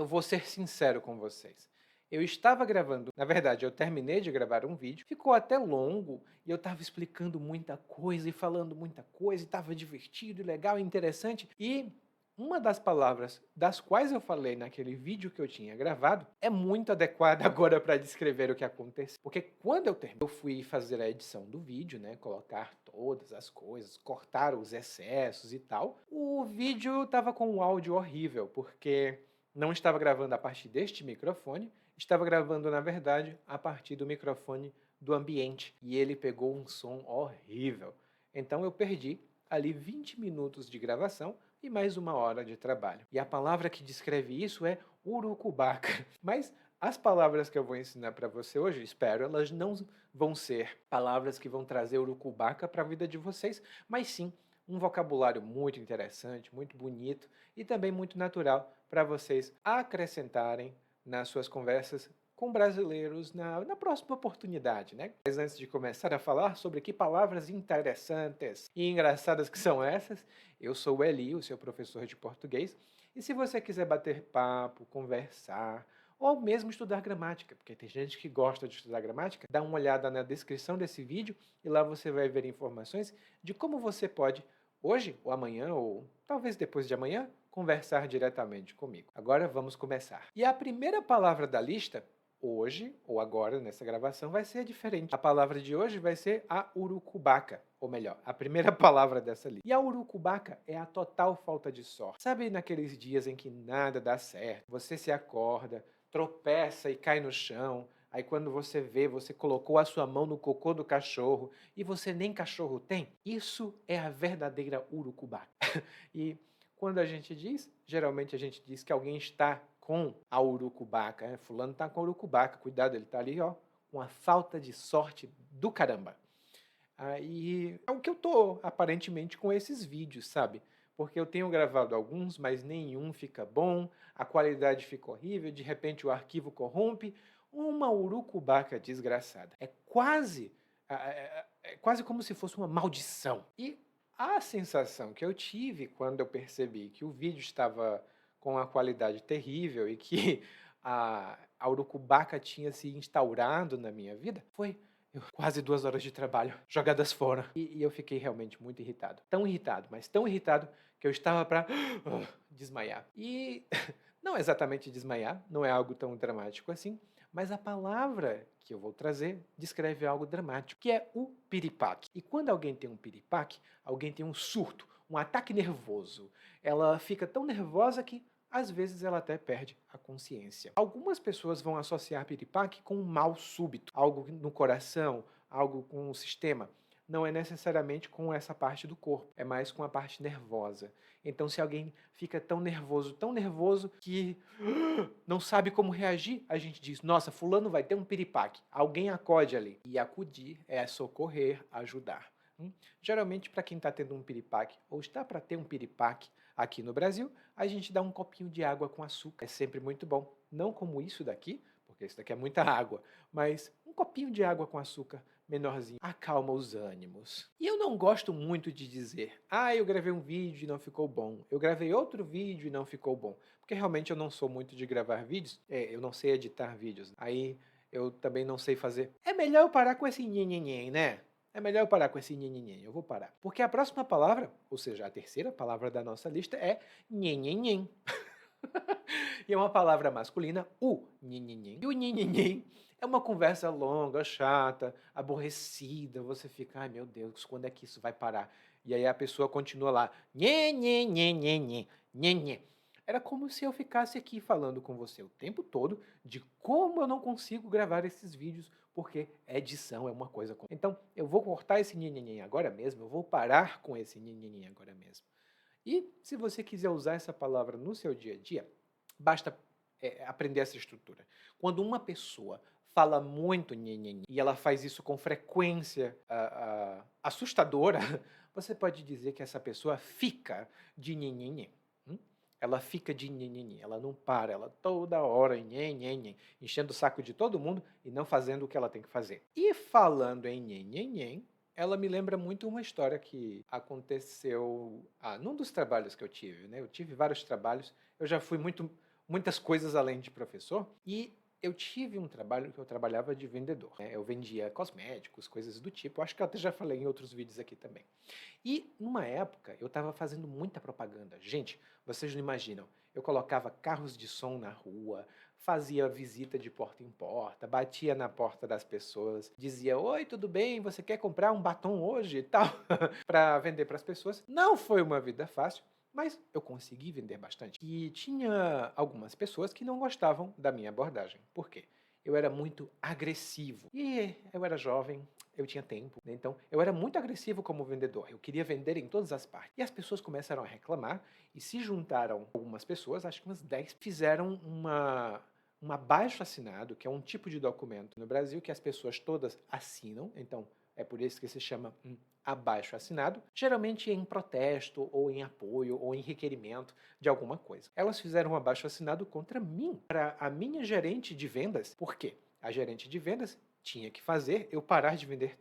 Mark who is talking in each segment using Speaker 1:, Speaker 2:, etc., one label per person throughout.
Speaker 1: eu vou ser sincero com vocês. Eu estava gravando, na verdade, eu terminei de gravar um vídeo, ficou até longo e eu estava explicando muita coisa e falando muita coisa, e estava divertido, e legal, e interessante. E uma das palavras das quais eu falei naquele vídeo que eu tinha gravado é muito adequada agora para descrever o que aconteceu. Porque quando eu terminei, eu fui fazer a edição do vídeo, né, colocar todas as coisas, cortar os excessos e tal. O vídeo estava com um áudio horrível, porque não estava gravando a partir deste microfone, estava gravando, na verdade, a partir do microfone do ambiente. E ele pegou um som horrível. Então eu perdi ali 20 minutos de gravação e mais 1 hora de trabalho. E a palavra que descreve isso é urucubaca. Mas as palavras que eu vou ensinar para você hoje, espero, elas não vão ser palavras que vão trazer urucubaca para a vida de vocês, mas sim um vocabulário muito interessante, muito bonito e também muito natural para vocês acrescentarem nas suas conversas com brasileiros na próxima oportunidade, né? Mas antes de começar a falar sobre que palavras interessantes e engraçadas que são essas, eu sou o Eli, o seu professor de português, e se você quiser bater papo, conversar, ou mesmo estudar gramática, porque tem gente que gosta de estudar gramática, dá uma olhada na descrição desse vídeo e lá você vai ver informações de como você pode, hoje ou amanhã, ou talvez depois de amanhã, conversar diretamente comigo. Agora vamos começar. E a primeira palavra da lista, hoje ou agora nessa gravação, vai ser diferente. A palavra de hoje vai ser a urucubaca, ou melhor, a primeira palavra dessa lista. E a urucubaca é a total falta de sorte. Sabe naqueles dias em que nada dá certo, você se acorda, tropeça e cai no chão, aí quando você vê, você colocou a sua mão no cocô do cachorro e você nem cachorro tem? Isso é a verdadeira urucubaca. E quando a gente diz, geralmente a gente diz que alguém está com a urucubaca, né? Fulano está com a urucubaca, cuidado, ele está ali, ó, com a falta de sorte do caramba. E é o que eu tô, aparentemente, com esses vídeos, sabe? Porque eu tenho gravado alguns, mas nenhum fica bom, a qualidade fica horrível, de repente o arquivo corrompe, uma urucubaca desgraçada. É quase como se fosse uma maldição. E a sensação que eu tive quando eu percebi que o vídeo estava com a qualidade terrível e que a urucubaca tinha se instaurado na minha vida foi quase 2 horas de trabalho jogadas fora. E eu fiquei realmente muito irritado. Tão irritado, mas tão irritado que eu estava para desmaiar. E não exatamente desmaiar, não é algo tão dramático assim, mas a palavra que eu vou trazer descreve algo dramático, que é o piripaque. E quando alguém tem um piripaque, alguém tem um surto, um ataque nervoso. Ela fica tão nervosa que às vezes ela até perde a consciência. Algumas pessoas vão associar piripaque com um mal súbito, algo no coração, algo com o sistema. Não é necessariamente com essa parte do corpo, é mais com a parte nervosa. Então, se alguém fica tão nervoso que não sabe como reagir, a gente diz, nossa, fulano vai ter um piripaque. Alguém acode ali. E acudir é socorrer, ajudar. Geralmente, para quem está tendo um piripaque ou está para ter um piripaque aqui no Brasil, a gente dá um copinho de água com açúcar. É sempre muito bom. Não como isso daqui, porque isso daqui é muita água, mas um copinho de água com açúcar menorzinho acalma os ânimos. E eu não gosto muito de dizer, eu gravei um vídeo e não ficou bom, eu gravei outro vídeo e não ficou bom, porque realmente eu não sou muito de gravar vídeos, eu não sei editar vídeos, aí eu também não sei fazer. É melhor eu parar com esse nhenhenhen, né? É melhor eu parar com esse nhenhenhen, eu vou parar. Porque a próxima palavra, ou seja, a terceira palavra da nossa lista é nhenhenhen. E é uma palavra masculina, o nhenhenhen. E o nhenhenhen é uma conversa longa, chata, aborrecida. Você fica, ai meu Deus, quando é que isso vai parar? E aí a pessoa continua lá, nhenhenhen, nhenhen. Era como se eu ficasse aqui falando com você o tempo todo de como eu não consigo gravar esses vídeos, porque edição é uma coisa. Então, eu vou cortar esse nhenhenhen agora mesmo, eu vou parar com esse nhenhenhen agora mesmo. E se você quiser usar essa palavra no seu dia a dia, basta aprender essa estrutura. Quando uma pessoa fala muito nhenhenhen e ela faz isso com frequência assustadora, você pode dizer que essa pessoa fica de nhenhenhen. Ela fica de nhenhenhen, ela não para, ela toda hora nhenhenhen, enchendo o saco de todo mundo e não fazendo o que ela tem que fazer. E falando em nhenhenhen, ela me lembra muito uma história que aconteceu num dos trabalhos que eu tive, né? Eu tive vários trabalhos, eu já fui muito muitas coisas além de professor. E eu tive um trabalho que eu trabalhava de vendedor, né? Eu vendia cosméticos, coisas do tipo. Eu acho que eu até já falei em outros vídeos aqui também. E numa época eu estava fazendo muita propaganda. Gente, vocês não imaginam. Eu colocava carros de som na rua, fazia visita de porta em porta, batia na porta das pessoas, dizia: oi, tudo bem? Você quer comprar um batom hoje e tal? Para vender para as pessoas. Não foi uma vida fácil, mas eu consegui vender bastante. E tinha algumas pessoas que não gostavam da minha abordagem. Por quê? Eu era muito agressivo. E eu era jovem, eu tinha tempo, né? Então eu era muito agressivo como vendedor. Eu queria vender em todas as partes. E as pessoas começaram a reclamar e se juntaram algumas pessoas, acho que umas 10, fizeram um abaixo-assinado, que é um tipo de documento no Brasil que as pessoas todas assinam. Então é por isso que se chama um abaixo-assinado, geralmente em protesto, ou em apoio, ou em requerimento de alguma coisa. Elas fizeram um abaixo-assinado contra mim, para a minha gerente de vendas. Por quê? A gerente de vendas tinha que fazer eu parar de vender.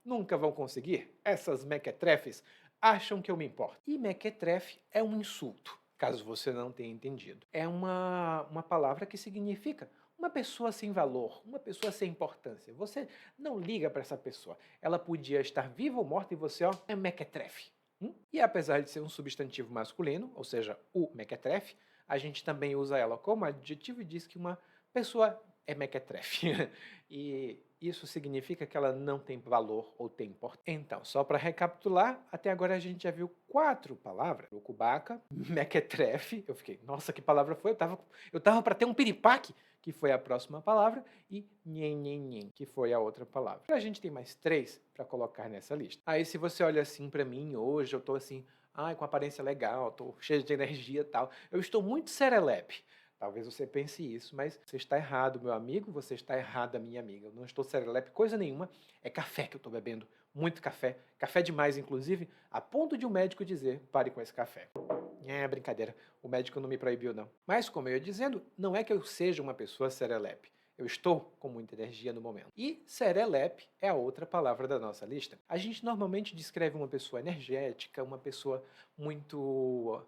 Speaker 1: Nunca vão conseguir. Essas mequetrefes acham que eu me importo. E mequetrefe é um insulto, caso você não tenha entendido. É uma palavra que significa uma pessoa sem valor, uma pessoa sem importância. Você não liga para essa pessoa. Ela podia estar viva ou morta e você, ó, é mequetrefe. E apesar de ser um substantivo masculino, ou seja, o mequetrefe, a gente também usa ela como adjetivo e diz que uma pessoa é mequetrefe. E isso significa que ela não tem valor ou tem importância. Então, só para recapitular, até agora a gente já viu 4 palavras. Urucubaca, mequetrefe, eu fiquei, nossa, que palavra foi? Eu tava para ter um piripaque, que foi a próxima palavra, e nhen, que foi a outra palavra. A gente tem mais 3 para colocar nessa lista. Aí se você olha assim para mim hoje, eu tô assim, com aparência legal, tô cheio de energia e tal. Eu estou muito serelepe. Talvez você pense isso, mas você está errado, meu amigo, você está errada, minha amiga. Eu não estou serelepe coisa nenhuma, é café que eu estou bebendo. Muito café, café demais, inclusive, a ponto de um médico dizer, pare com esse café. É brincadeira, o médico não me proibiu não. Mas, como eu ia dizendo, não é que eu seja uma pessoa serelepe. Eu estou com muita energia no momento. E serelepe é a outra palavra da nossa lista. A gente normalmente descreve uma pessoa energética, uma pessoa muito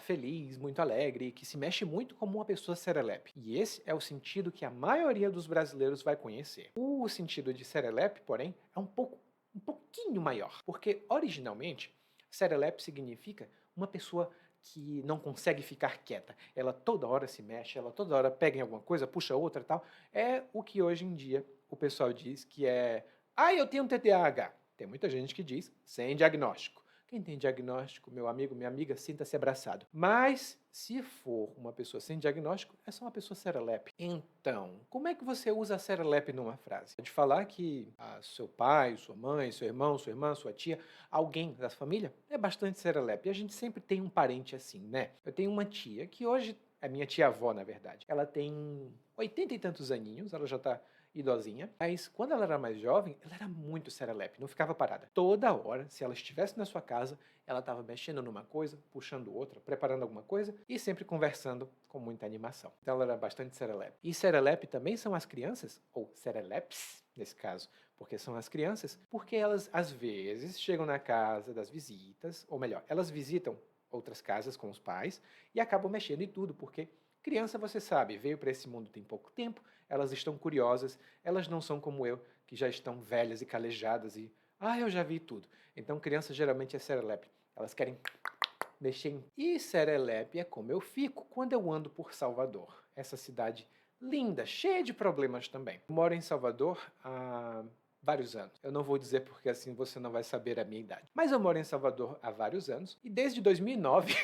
Speaker 1: feliz, muito alegre, que se mexe muito como uma pessoa serelepe. E esse é o sentido que a maioria dos brasileiros vai conhecer. O sentido de serelepe, porém, é um pouquinho maior, porque originalmente serelepe significa uma pessoa que não consegue ficar quieta. Ela toda hora se mexe, ela toda hora pega em alguma coisa, puxa outra e tal. É o que hoje em dia o pessoal diz que é: eu tenho um TDAH. Tem muita gente que diz sem diagnóstico. Quem tem diagnóstico, meu amigo, minha amiga, sinta-se abraçado. Mas, se for uma pessoa sem diagnóstico, é só uma pessoa serelepe. Então, como é que você usa a serelepe numa frase? Pode falar que seu pai, sua mãe, seu irmão, sua irmã, sua tia, alguém da família é bastante serelepe. E a gente sempre tem um parente assim, né? Eu tenho uma tia que hoje é minha tia-avó, na verdade. Ela tem 80 e tantos aninhos, ela já tá idosinha, mas quando ela era mais jovem, ela era muito serelepe, não ficava parada. Toda hora, se ela estivesse na sua casa, ela estava mexendo numa coisa, puxando outra, preparando alguma coisa e sempre conversando com muita animação. Então ela era bastante serelepe. E serelepe também são as crianças, ou serelepes, nesse caso, porque são as crianças, porque elas às vezes chegam na casa das visitas, ou melhor, elas visitam outras casas com os pais e acabam mexendo em tudo, porque criança, você sabe, veio para esse mundo tem pouco tempo, elas estão curiosas, elas não são como eu, que já estão velhas e calejadas e, eu já vi tudo. Então, criança geralmente é serelepe. Elas querem mexer em... E serelepe é como eu fico quando eu ando por Salvador. Essa cidade linda, cheia de problemas também. Eu moro em Salvador há vários anos. Eu não vou dizer porque assim você não vai saber a minha idade. Mas eu moro em Salvador há vários anos e desde 2009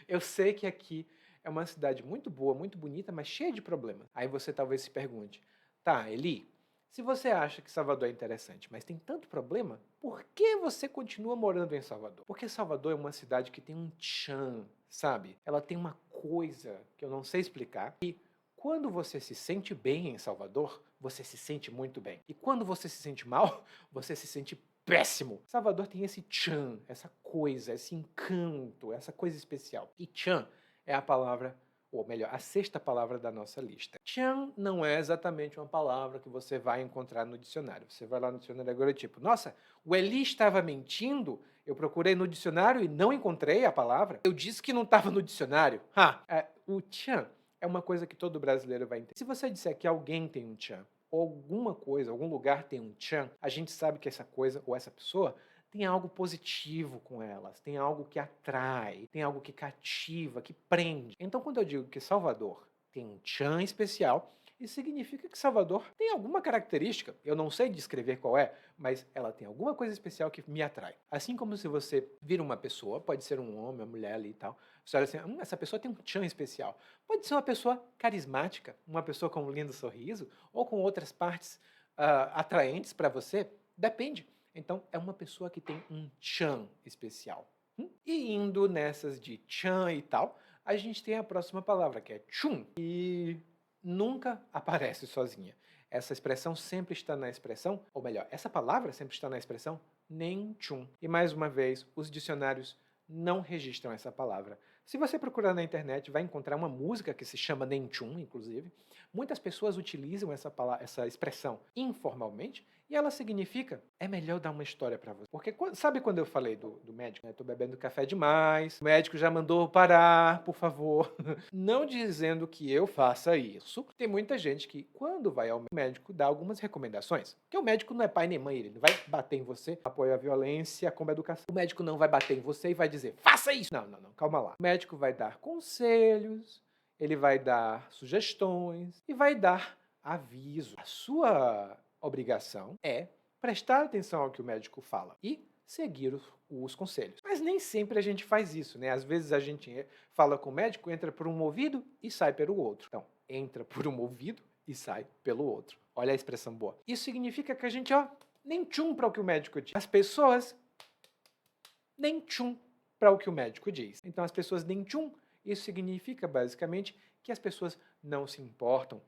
Speaker 1: eu sei que aqui é uma cidade muito boa, muito bonita, mas cheia de problemas. Aí você talvez se pergunte, tá, Eli, se você acha que Salvador é interessante, mas tem tanto problema, por que você continua morando em Salvador? Porque Salvador é uma cidade que tem um tchan, sabe? Ela tem uma coisa que eu não sei explicar. E quando você se sente bem em Salvador, você se sente muito bem. E quando você se sente mal, você se sente péssimo. Salvador tem esse tchan, essa coisa, esse encanto, essa coisa especial. E tchan é a palavra, ou melhor, a 6ª palavra da nossa lista. Tchan não é exatamente uma palavra que você vai encontrar no dicionário. Você vai lá no dicionário agora tipo, nossa, o Eli estava mentindo? Eu procurei no dicionário e não encontrei a palavra. Eu disse que não estava no dicionário. O tchan é uma coisa que todo brasileiro vai entender. Se você disser que alguém tem um tchan, ou alguma coisa, algum lugar tem um tchan, a gente sabe que essa coisa ou essa pessoa tem algo positivo com elas, tem algo que atrai, tem algo que cativa, que prende. Então, quando eu digo que Salvador tem um tchan especial, isso significa que Salvador tem alguma característica, eu não sei descrever qual é, mas ela tem alguma coisa especial que me atrai. Assim como se você vira uma pessoa, pode ser um homem, uma mulher ali e tal, você olha assim, essa pessoa tem um tchan especial. Pode ser uma pessoa carismática, uma pessoa com um lindo sorriso, ou com outras partes atraentes para você, depende. Então, é uma pessoa que tem um tchan especial. E indo nessas de tchan e tal, a gente tem a próxima palavra, que é tchum. E nunca aparece sozinha. Essa expressão sempre está na expressão, ou melhor, essa palavra sempre está na expressão nem tchum. E mais uma vez, os dicionários não registram essa palavra. Se você procurar na internet, vai encontrar uma música que se chama nem tchum, inclusive. Muitas pessoas utilizam essa expressão informalmente e ela significa é melhor dar uma história para você. Porque sabe quando eu falei do médico? Estou bebendo café demais, o médico já mandou parar, por favor. Não dizendo que eu faça isso. Tem muita gente que, quando vai ao médico, dá algumas recomendações. Porque o médico não é pai nem mãe, ele não vai bater em você, apoia a violência como educação. O médico não vai bater em você e vai dizer, faça isso! Não, calma lá. O médico vai dar conselhos, ele vai dar sugestões e vai dar aviso. A sua obrigação é prestar atenção ao que o médico fala e seguir os conselhos. Mas nem sempre a gente faz isso, né? Às vezes a gente fala com o médico, entra por um ouvido e sai pelo outro. Então, entra por um ouvido e sai pelo outro. Olha a expressão boa. Isso significa que a gente, nem tchum para o que o médico diz. As pessoas nem tchum para o que o médico diz. Então, as pessoas nem tchum, isso significa basicamente que as pessoas não se importam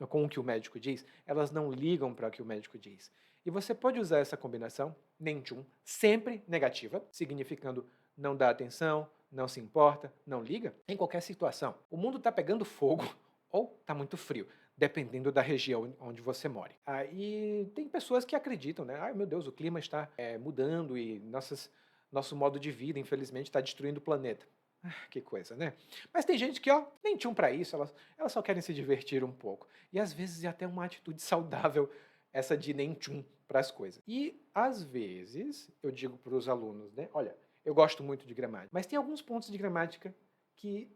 Speaker 1: com o que o médico diz, elas não ligam para o que o médico diz. E você pode usar essa combinação, nem tchum, sempre negativa, significando não dá atenção, não se importa, não liga, em qualquer situação. O mundo está pegando fogo ou está muito frio, dependendo da região onde você mora. E tem pessoas que acreditam, né? Ai, meu Deus, o clima está mudando e nosso modo de vida, infelizmente, está destruindo o planeta. Que coisa, né? Mas tem gente que, nem tchum pra isso, elas só querem se divertir um pouco. E às vezes é até uma atitude saudável essa de nem tchum para as coisas. E às vezes, eu digo para os alunos, né? Olha, eu gosto muito de gramática, mas tem alguns pontos de gramática que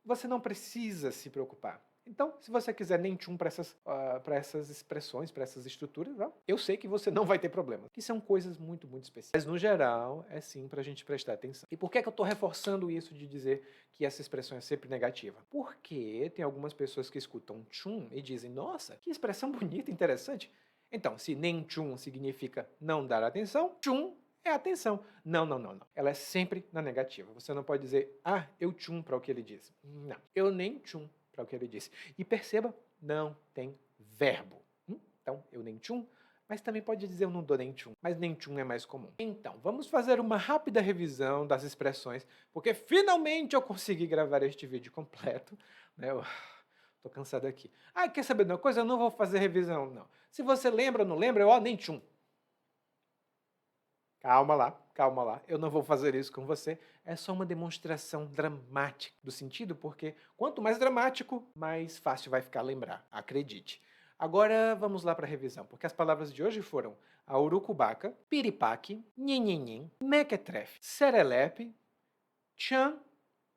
Speaker 1: você não precisa se preocupar. Então, se você quiser nem tchum para essas expressões, para essas estruturas, eu sei que você não vai ter problema. Que são coisas muito, muito específicas. Mas, no geral, é sim para a gente prestar atenção. E por que eu estou reforçando isso de dizer que essa expressão é sempre negativa? Porque tem algumas pessoas que escutam tchum e dizem, nossa, que expressão bonita, interessante. Então, se nem tchum significa não dar atenção, tchum é atenção. Não. Ela é sempre na negativa. Você não pode dizer, eu tchum para o que ele disse. Não, eu nem tchum para o que ele disse. E perceba, não tem verbo. Então, eu nem tchum, mas também pode dizer eu não dou nem tchum, mas nem tchum é mais comum. Então, vamos fazer uma rápida revisão das expressões, porque finalmente eu consegui gravar este vídeo completo, né? Tô cansado aqui. Quer saber de uma coisa? Eu não vou fazer revisão, não. Se você lembra ou não lembra, eu nem tchum. Calma lá, eu não vou fazer isso com você. É só uma demonstração dramática do sentido, porque quanto mais dramático, mais fácil vai ficar lembrar, acredite. Agora vamos lá para a revisão, porque as palavras de hoje foram aurucubaca, piripaque, nhenhenhen, mequetrefe, serelepe, tchan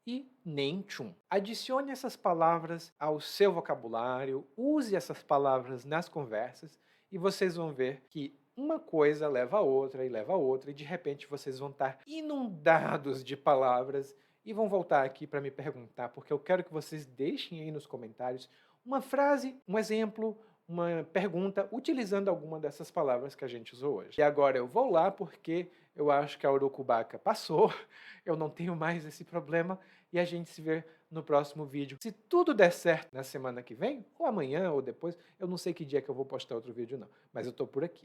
Speaker 1: e nem tchum. Adicione essas palavras ao seu vocabulário, use essas palavras nas conversas e vocês vão ver que uma coisa leva a outra, e de repente vocês vão estar inundados de palavras e vão voltar aqui para me perguntar, porque eu quero que vocês deixem aí nos comentários uma frase, um exemplo, uma pergunta utilizando alguma dessas palavras que a gente usou hoje. E agora eu vou lá porque eu acho que a urucubaca passou, eu não tenho mais esse problema e a gente se vê no próximo vídeo. Se tudo der certo na semana que vem, ou amanhã, ou depois, eu não sei que dia que eu vou postar outro vídeo não, mas eu tô por aqui.